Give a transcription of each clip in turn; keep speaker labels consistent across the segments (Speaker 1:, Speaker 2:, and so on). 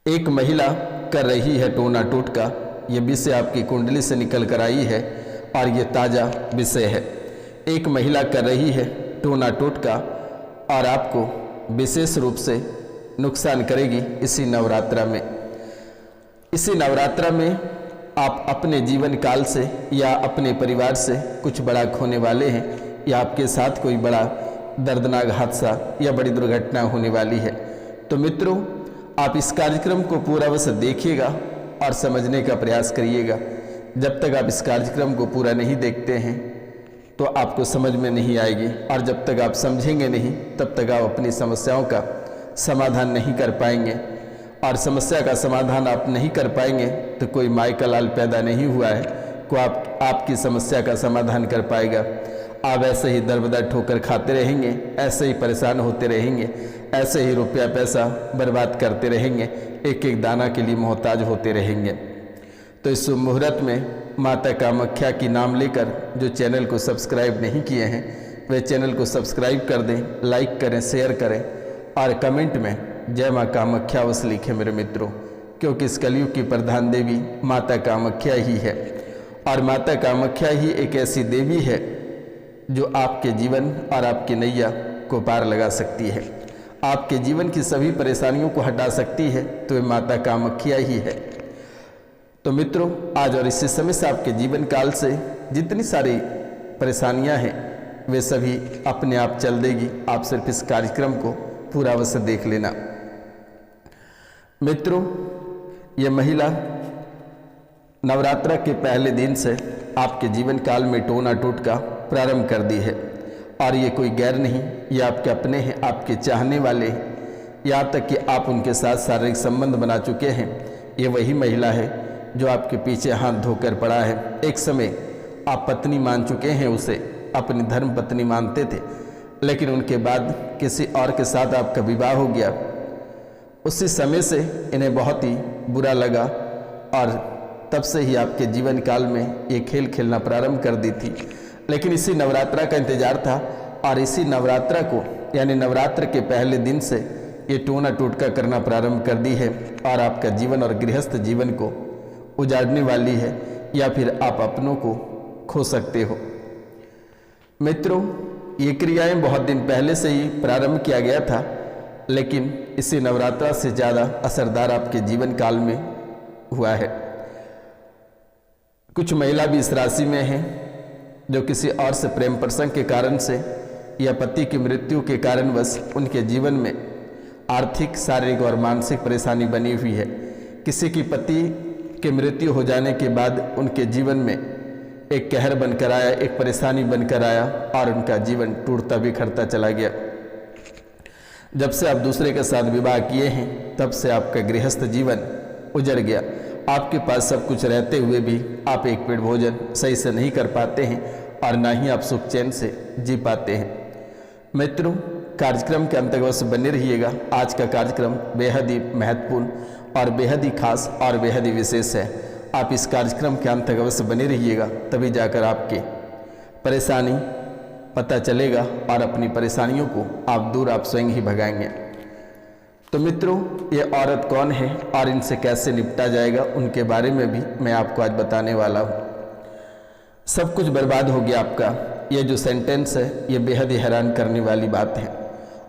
Speaker 1: एक महिला कर रही है टोना टोटका। ये विषय आपकी कुंडली से निकल कर आई है और ये ताज़ा विषय है। एक महिला कर रही है टोना टोटका और आपको विशेष रूप से नुकसान करेगी इसी नवरात्रा में। इसी नवरात्रा में आप अपने जीवन काल से या अपने परिवार से कुछ बड़ा खोने वाले हैं या आपके साथ कोई बड़ा दर्दनाक हादसा या बड़ी दुर्घटना होने वाली है। तो मित्रों, आप इस कार्यक्रम को पूरा वैसे देखिएगा और समझने का प्रयास करिएगा। जब तक आप इस कार्यक्रम को पूरा नहीं देखते हैं तो आपको समझ में नहीं आएगी, और जब तक आप समझेंगे नहीं तब तक आप अपनी समस्याओं का समाधान नहीं कर पाएंगे। और समस्या का समाधान आप नहीं कर पाएंगे तो कोई माई का लाल पैदा नहीं हुआ है को आपकी समस्या का समाधान कर पाएगा। आप ऐसे ही दरबदर ठोकर खाते रहेंगे, ऐसे ही परेशान होते रहेंगे, ऐसे ही रुपया पैसा बर्बाद करते रहेंगे, एक एक दाना के लिए मोहताज होते रहेंगे। तो इस शुभ मुहूर्त में माता कामाख्या की नाम लेकर जो चैनल को सब्सक्राइब नहीं किए हैं वे चैनल को सब्सक्राइब कर दें, लाइक करें, शेयर करें और कमेंट में जय माँ कामाख्या अवश्य लिखें मेरे मित्रों, क्योंकि इस कलयुग की प्रधान देवी माता कामाख्या ही है। और माता कामाख्या ही एक ऐसी देवी है जो आपके जीवन और आपकी नैया को पार लगा सकती है, आपके जीवन की सभी परेशानियों को हटा सकती है, तो ये माता कामाख्या ही है। तो मित्रों, आज और इसी समय से आपके जीवन काल से जितनी सारी परेशानियां हैं वे सभी अपने आप चल देगी। आप सिर्फ इस कार्यक्रम को पूरा अवश्य देख लेना। मित्रों, ये महिला नवरात्रा के पहले दिन से आपके जीवन काल में टोना टोटका प्रारंभ कर दी है। और ये कोई गैर नहीं, ये आपके अपने हैं, आपके चाहने वाले हैं, यहाँ तक कि आप उनके साथ शारीरिक संबंध बना चुके हैं। ये वही महिला है जो आपके पीछे हाथ धोकर पड़ा है। एक समय आप पत्नी मान चुके हैं, उसे अपनी धर्म पत्नी मानते थे, लेकिन उनके बाद किसी और के साथ आपका विवाह हो गया। उसी समय से इन्हें बहुत ही बुरा लगा और तब से ही आपके जीवन काल में ये खेल खेलना प्रारंभ कर दी थी। लेकिन इसी नवरात्रा का इंतजार था और इसी नवरात्रा को यानी नवरात्र के पहले दिन से ये टोना टोटका करना प्रारंभ कर दी है और आपका जीवन और गृहस्थ जीवन को उजाड़ने वाली है, या फिर आप अपनों को खो सकते हो। मित्रों, ये क्रियाएं बहुत दिन पहले से ही प्रारंभ किया गया था, लेकिन इसी नवरात्रा से ज़्यादा असरदार आपके जीवन काल में हुआ है। कुछ महिला भी इस राशि में हैं जो किसी और से प्रेम प्रसंग के कारण से या पति की मृत्यु के कारणवश उनके जीवन में आर्थिक, शारीरिक और मानसिक परेशानी बनी हुई है। किसी की पति की मृत्यु हो जाने के बाद उनके जीवन में एक कहर बनकर आया, एक परेशानी बनकर आया और उनका जीवन टूटता बिखरता चला गया। जब से आप दूसरे के साथ विवाह किए हैं तब से आपका गृहस्थ जीवन उजड़ गया। आपके पास सब कुछ रहते हुए भी आप एक पेट भोजन सही से नहीं कर पाते हैं और ना ही आप सुख चैन से जी पाते हैं। मित्रों, कार्यक्रम के अंतर्गत बने रहिएगा। आज का कार्यक्रम बेहद ही महत्वपूर्ण और बेहद ही खास और बेहद ही विशेष है। आप इस कार्यक्रम के अंतर्गत बने रहिएगा, तभी जाकर आपके परेशानी पता चलेगा और अपनी परेशानियों को आप स्वयं ही भगाएंगे। तो मित्रों, ये औरत कौन है और इनसे कैसे निपटा जाएगा उनके बारे में भी मैं आपको आज बताने वाला हूँ। सब कुछ बर्बाद हो गया आपका, ये जो सेंटेंस है ये बेहद ही हैरान करने वाली बात है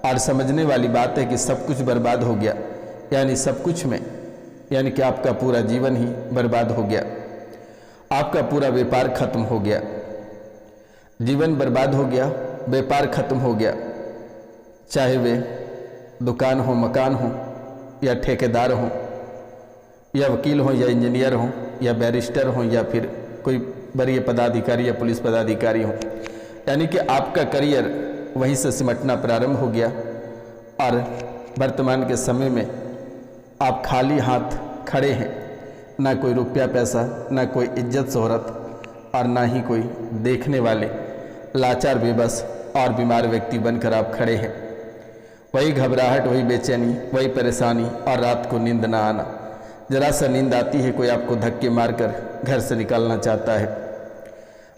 Speaker 1: और समझने वाली बात है कि सब कुछ बर्बाद हो गया, यानी सब कुछ में यानी कि आपका पूरा जीवन ही बर्बाद हो गया, आपका पूरा व्यापार खत्म हो गया, जीवन बर्बाद हो गया, व्यापार खत्म हो गया, चाहे वे दुकान हो, मकान हो या ठेकेदार हो या वकील हो या इंजीनियर हो या बैरिस्टर हो या फिर कोई बड़े पदाधिकारी या पुलिस पदाधिकारी हो। यानी कि आपका करियर वहीं से सिमटना प्रारंभ हो गया और वर्तमान के समय में आप खाली हाथ खड़े हैं। ना कोई रुपया पैसा, ना कोई इज्जत शोहरत और ना ही कोई देखने वाले, लाचार, बेबस और बीमार व्यक्ति बनकर आप खड़े हैं। वही घबराहट, वही बेचैनी, वही परेशानी और रात को नींद ना आना। जरा सा नींद आती है, कोई आपको धक्के मारकर घर से निकालना चाहता है।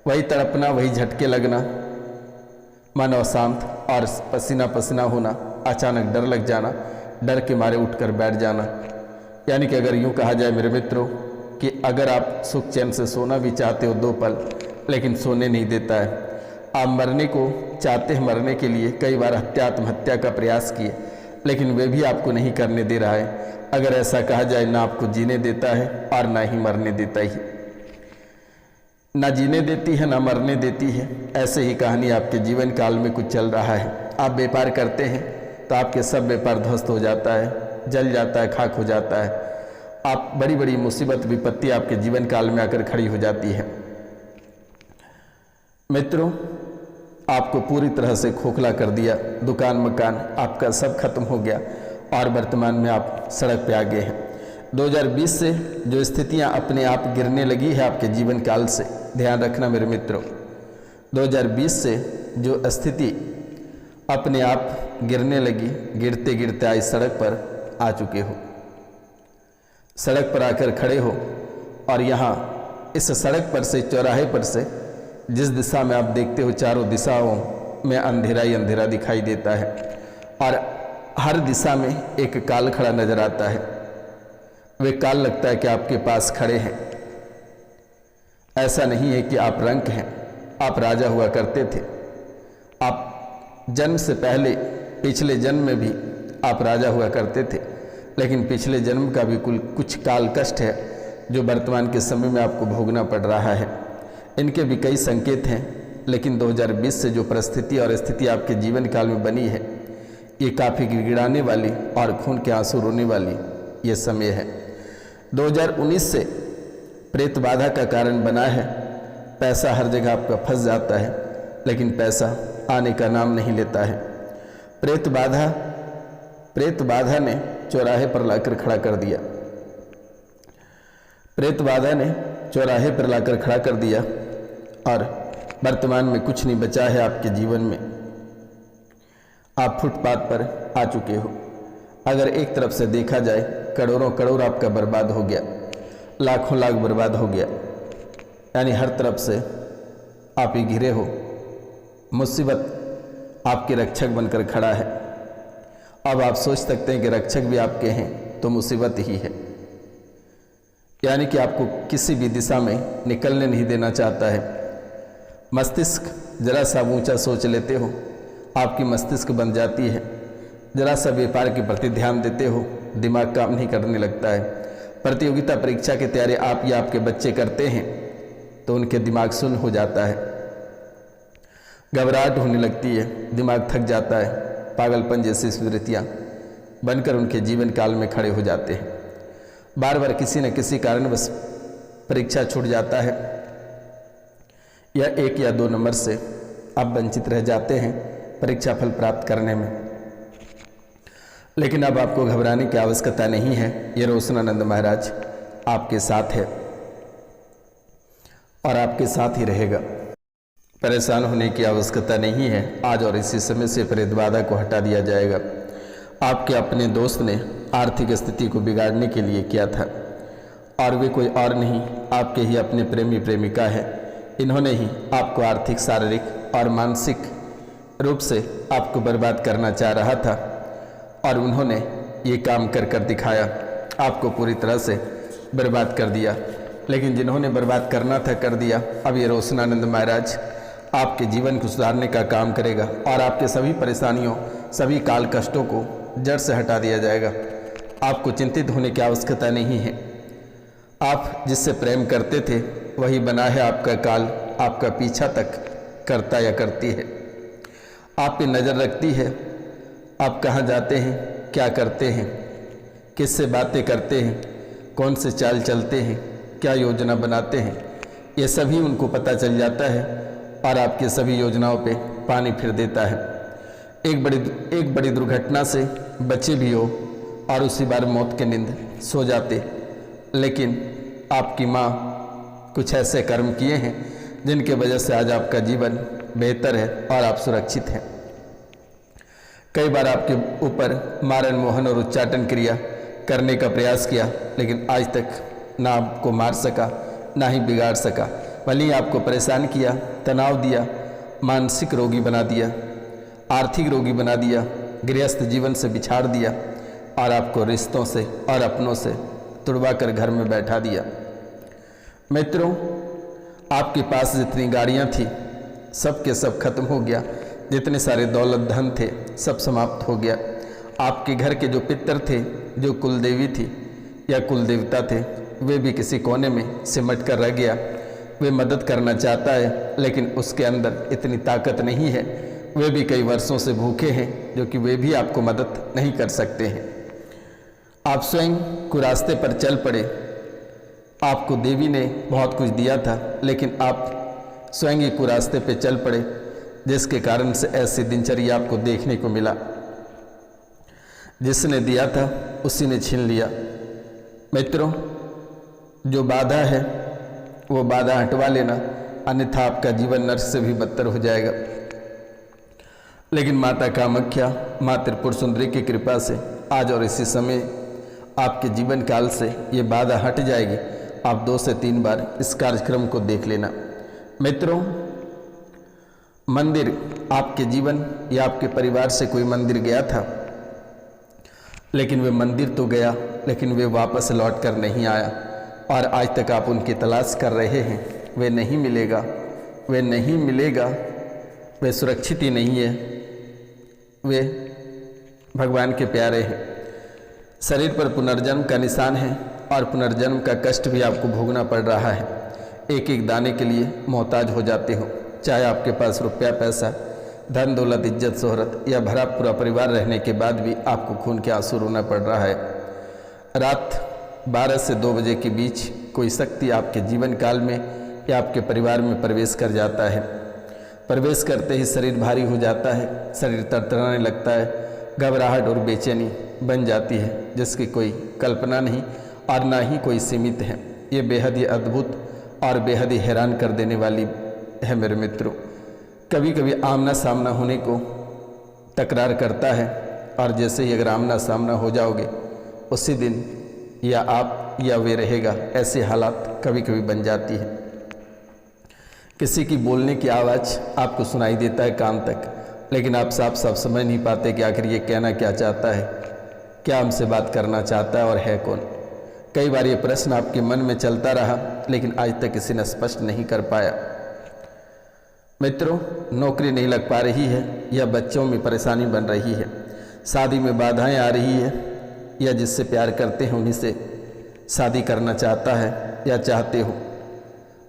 Speaker 1: वही तड़पना, वही झटके लगना, मन अशांत और पसीना पसीना होना, अचानक डर लग जाना, डर के मारे उठकर बैठ जाना, यानी कि अगर यूँ कहा जाए मेरे मित्रों कि अगर आप सुख चैन से सोना भी चाहते हो 2 पल, लेकिन सोने नहीं देता है। आप मरने को चाहते हैं, मरने के लिए कई बार आत्महत्या का प्रयास किए, लेकिन वे भी आपको नहीं करने दे रहा है। अगर ऐसा कहा जाए, ना आपको जीने देता है और ना ही मरने देता ही, ना जीने देती है ना मरने देती है। ऐसे ही कहानी आपके जीवन काल में कुछ चल रहा है। आप व्यापार करते हैं तो आपके सब व्यापार ध्वस्त हो जाता है, जल जाता है, खाक हो जाता है। आप बड़ी बड़ी मुसीबत विपत्ति आपके जीवन काल में आकर खड़ी हो जाती है। मित्रों, आपको पूरी तरह से खोखला कर दिया, दुकान मकान आपका सब खत्म हो गया और वर्तमान में आप सड़क पे आ गए हैं। 2020 से जो स्थितियां अपने आप गिरने लगी है आपके जीवन काल से, ध्यान रखना मेरे मित्रों, 2020 से जो स्थिति अपने आप गिरने लगी, गिरते गिरते आज सड़क पर आ चुके हो। सड़क पर आकर खड़े हो और यहाँ इस सड़क पर से, चौराहे पर से जिस दिशा में आप देखते हो, चारों दिशाओं में अंधेरा ही अंधेरा दिखाई देता है और हर दिशा में एक काल खड़ा नजर आता है। वे काल लगता है कि आपके पास खड़े हैं। ऐसा नहीं है कि आप रंक हैं, आप राजा हुआ करते थे। आप जन्म से पहले पिछले जन्म में भी आप राजा हुआ करते थे, लेकिन पिछले जन्म का भी कुछ काल कष्ट है जो वर्तमान के समय में आपको भोगना पड़ रहा है। इनके भी कई संकेत हैं, लेकिन 2020 से जो परिस्थिति और स्थिति आपके जीवन काल में बनी है, ये काफ़ी गिड़गिड़ाने वाली और खून के आंसू रोने वाली ये समय है। 2019 से प्रेत बाधा का कारण बना है। पैसा हर जगह आपका फंस जाता है, लेकिन पैसा आने का नाम नहीं लेता है। प्रेत बाधा ने चौराहे पर लाकर खड़ा कर दिया। प्रेत बाधा ने चौराहे पर लाकर खड़ा कर दिया और वर्तमान में कुछ नहीं बचा है आपके जीवन में। आप फुटपाथ पर आ चुके हो। अगर एक तरफ से देखा जाए, करोड़ों करोड़ आपका बर्बाद हो गया, लाखों लाख बर्बाद हो गया, यानी हर तरफ से आप ही घिरे हो। मुसीबत आपके रक्षक बनकर खड़ा है। अब आप सोच सकते हैं कि रक्षक भी आपके हैं तो मुसीबत ही है, यानी कि आपको किसी भी दिशा में निकलने नहीं देना चाहता है। मस्तिष्क जरा सा ऊंचा सोच लेते हो, आपकी मस्तिष्क बन जाती है। जरा सा व्यापार के प्रति ध्यान देते हो, दिमाग काम नहीं करने लगता है। प्रतियोगिता परीक्षा की तैयारी आप या आपके बच्चे करते हैं तो उनके दिमाग सुन्न हो जाता है, घबराहट होने लगती है, दिमाग थक जाता है। पागलपन जैसी स्मृतियाँ बनकर उनके जीवन काल में खड़े हो जाते हैं। बार बार किसी न किसी कारण बस परीक्षा छूट जाता है या 1 या 2 नंबर से आप वंचित रह जाते हैं परीक्षा फल प्राप्त करने में। लेकिन अब आपको घबराने की आवश्यकता नहीं है। ये रोशनानंद महाराज आपके साथ है और आपके साथ ही रहेगा। परेशान होने की आवश्यकता नहीं है। आज और इसी समय से प्रेत बाधा को हटा दिया जाएगा। आपके अपने दोस्त ने आर्थिक स्थिति को बिगाड़ने के लिए किया था और वे कोई और नहीं, आपके ही अपने प्रेमी प्रेमिका है। इन्होंने ही आपको आर्थिक, शारीरिक और मानसिक रूप से आपको बर्बाद करना चाह रहा था और उन्होंने ये काम कर कर दिखाया, आपको पूरी तरह से बर्बाद कर दिया। लेकिन जिन्होंने बर्बाद करना था कर दिया। अब ये रोशनानंद महाराज आपके जीवन को सुधारने का काम करेगा और आपके सभी परेशानियों, सभी काल कष्टों को जड़ से हटा दिया जाएगा। आपको चिंतित होने की आवश्यकता नहीं है। आप जिससे प्रेम करते थे वही बना है आपका काल, आपका पीछा तक करता या करती है, आप पे नज़र रखती है। आप कहाँ जाते हैं, क्या करते हैं, किससे बातें करते हैं, कौन से चाल चलते हैं, क्या योजना बनाते हैं, ये सभी उनको पता चल जाता है और आपके सभी योजनाओं पे पानी फिर देता है। एक बड़ी दुर्घटना से बचे भी हो और उसी बार मौत के नींद सो जाते, लेकिन आपकी माँ कुछ ऐसे कर्म किए हैं जिनके वजह से आज आपका जीवन बेहतर है और आप सुरक्षित हैं। कई बार आपके ऊपर मारन मोहन और उच्चाटन क्रिया करने का प्रयास किया, लेकिन आज तक ना आपको मार सका ना ही बिगाड़ सका। भले ही आपको परेशान किया, तनाव दिया, मानसिक रोगी बना दिया, आर्थिक रोगी बना दिया, गृहस्थ जीवन से बिछाड़ दिया और आपको रिश्तों से और अपनों से तुड़वा कर घर में बैठा दिया। मित्रों, आपके पास जितनी गाड़ियां थी सब के सब खत्म हो गया, जितने सारे दौलत धन थे सब समाप्त हो गया। आपके घर के जो पितर थे, जो कुल देवी थी या कुल देवता थे, वे भी किसी कोने में सिमट कर रह गया। वे मदद करना चाहता है लेकिन उसके अंदर इतनी ताकत नहीं है। वे भी कई वर्षों से भूखे हैं जो कि वे भी आपको मदद नहीं कर सकते हैं। आप स्वयं कुरास्ते पर चल पड़े। आपको देवी ने बहुत कुछ दिया था लेकिन आप स्वयं ही कुरास्ते पे चल पड़े, जिसके कारण से ऐसी दिनचर्या आपको देखने को मिला। जिसने दिया था उसी ने छीन लिया। मित्रों, जो बाधा है वो बाधा हटवा लेना, अन्यथा आपका जीवन नर्क से भी बदतर हो जाएगा। लेकिन माता कामाख्या, माँ त्रिपुर सुंदरी की कृपा से आज और इसी समय आपके जीवन काल से ये बाधा हट जाएगी। आप 2 से 3 बार इस कार्यक्रम को देख लेना। मित्रों, मंदिर, आपके जीवन या आपके परिवार से कोई मंदिर गया था, लेकिन वे मंदिर तो गया लेकिन वे वापस लौट कर नहीं आया और आज तक आप उनकी तलाश कर रहे हैं। वे नहीं मिलेगा, वे नहीं मिलेगा, वे सुरक्षित ही नहीं है। वे भगवान के प्यारे हैं। शरीर पर पुनर्जन्म का निशान है और पुनर्जन्म का कष्ट भी आपको भोगना पड़ रहा है। एक एक दाने के लिए मोहताज हो जाते हो, चाहे आपके पास रुपया पैसा, धन दौलत, इज्जत शोहरत या भरा पूरा परिवार रहने के बाद भी आपको खून के आंसू रोना पड़ रहा है। रात 12 से 2 बजे के बीच कोई शक्ति आपके जीवन काल में या आपके परिवार में प्रवेश कर जाता है। प्रवेश करते ही शरीर भारी हो जाता है, शरीर तरतराने लगता है, घबराहट और बेचैनी बन जाती है जिसकी कोई कल्पना नहीं और ना ही कोई सीमित है। ये बेहद ही अद्भुत और बेहद ही हैरान कर देने वाली है मेरे मित्रों। कभी कभी आमना सामना होने को तकरार करता है और जैसे ही अगर आमना सामना हो जाओगे उसी दिन या आप या वे रहेगा, ऐसे हालात कभी कभी बन जाती है। किसी की बोलने की आवाज़ आपको सुनाई देता है कान तक, लेकिन आप साफ साफ समझ नहीं पाते कि आखिर ये कहना क्या चाहता है, क्या हमसे बात करना चाहता है और है कौन। कई बार ये प्रश्न आपके मन में चलता रहा लेकिन आज तक किसी ने स्पष्ट नहीं कर पाया। मित्रों, नौकरी नहीं लग पा रही है या बच्चों में परेशानी बन रही है, शादी में बाधाएं आ रही है या जिससे प्यार करते हैं उन्हीं से शादी करना चाहता है या चाहते हो,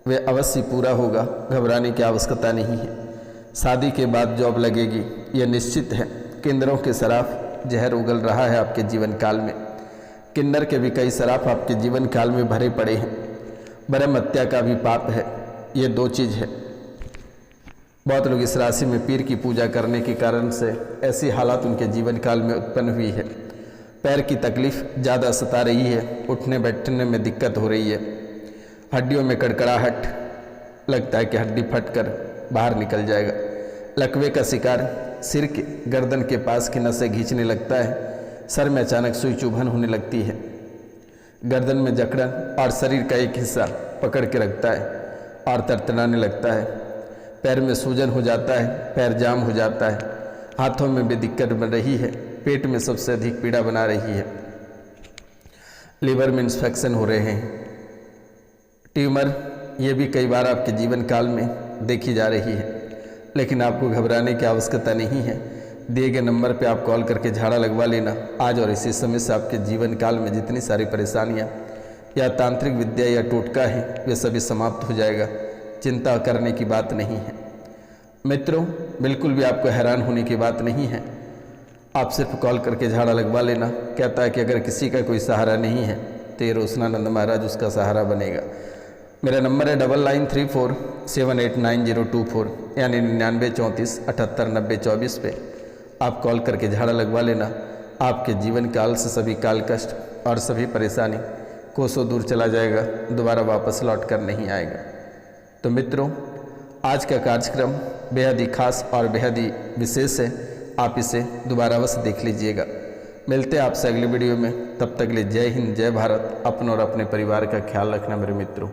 Speaker 1: वे अवश्य पूरा होगा, घबराने की आवश्यकता नहीं है। शादी के बाद जॉब लगेगी, यह निश्चित है। किन्नरों के शराफ जहर उगल रहा है आपके जीवन काल में। किन्नर के भी कई शराफ आपके जीवन काल में भरे पड़े हैं। ब्रह्म हत्या का भी पाप है। ये 2 चीज़ है। बहुत लोग इस राशि में पीर की पूजा करने के कारण से ऐसी हालात उनके जीवन काल में उत्पन्न हुई है। पैर की तकलीफ ज़्यादा सता रही है, उठने बैठने में दिक्कत हो रही है, हड्डियों में कड़कड़ाहट, लगता है कि हड्डी फटकर बाहर निकल जाएगा। लकवे का शिकार, सिर के गर्दन के पास की नसें खींचने लगता है, सर में अचानक सुई चुभन होने लगती है, गर्दन में जकड़न और शरीर का एक हिस्सा पकड़ के रखता है और तरतराने लगता है, पैर में सूजन हो जाता है, पैर जाम हो जाता है, हाथों में भी दिक्कत बन रही है, पेट में सबसे अधिक पीड़ा बना रही है, लीवर में इन्फेक्शन हो रहे हैं, ट्यूमर, ये भी कई बार आपके जीवन काल में देखी जा रही है। लेकिन आपको घबराने की आवश्यकता नहीं है। दिए गए नंबर पे आप कॉल करके झाड़ा लगवा लेना। आज और इसी समय से आपके जीवन काल में जितनी सारी परेशानियां या तांत्रिक विद्या या टोटका है वे सभी समाप्त हो जाएगा। चिंता करने की बात नहीं है। मित्रों, बिल्कुल भी आपको हैरान होने की बात नहीं है। आप सिर्फ कॉल करके झाड़ा लगवा लेना। कहता है कि अगर किसी का कोई सहारा नहीं है तो ये रोशनानंद महाराज उसका सहारा बनेगा। मेरा नंबर है 9934789024 यानी 9934789024 पे आप कॉल करके झाड़ा लगवा लेना। आपके जीवन काल से सभी काल कष्ट और सभी परेशानी कोसों दूर चला जाएगा, दोबारा वापस लौट कर नहीं आएगा। तो मित्रों, आज का कार्यक्रम बेहद ही खास और बेहद ही विशेष है। आप इसे दोबारा अवश्य देख लीजिएगा। मिलते हैं आपसे अगली वीडियो में। तब तक के लिए जय हिंद, जय भारत। अपनों और अपने परिवार का ख्याल रखना मेरे मित्रों।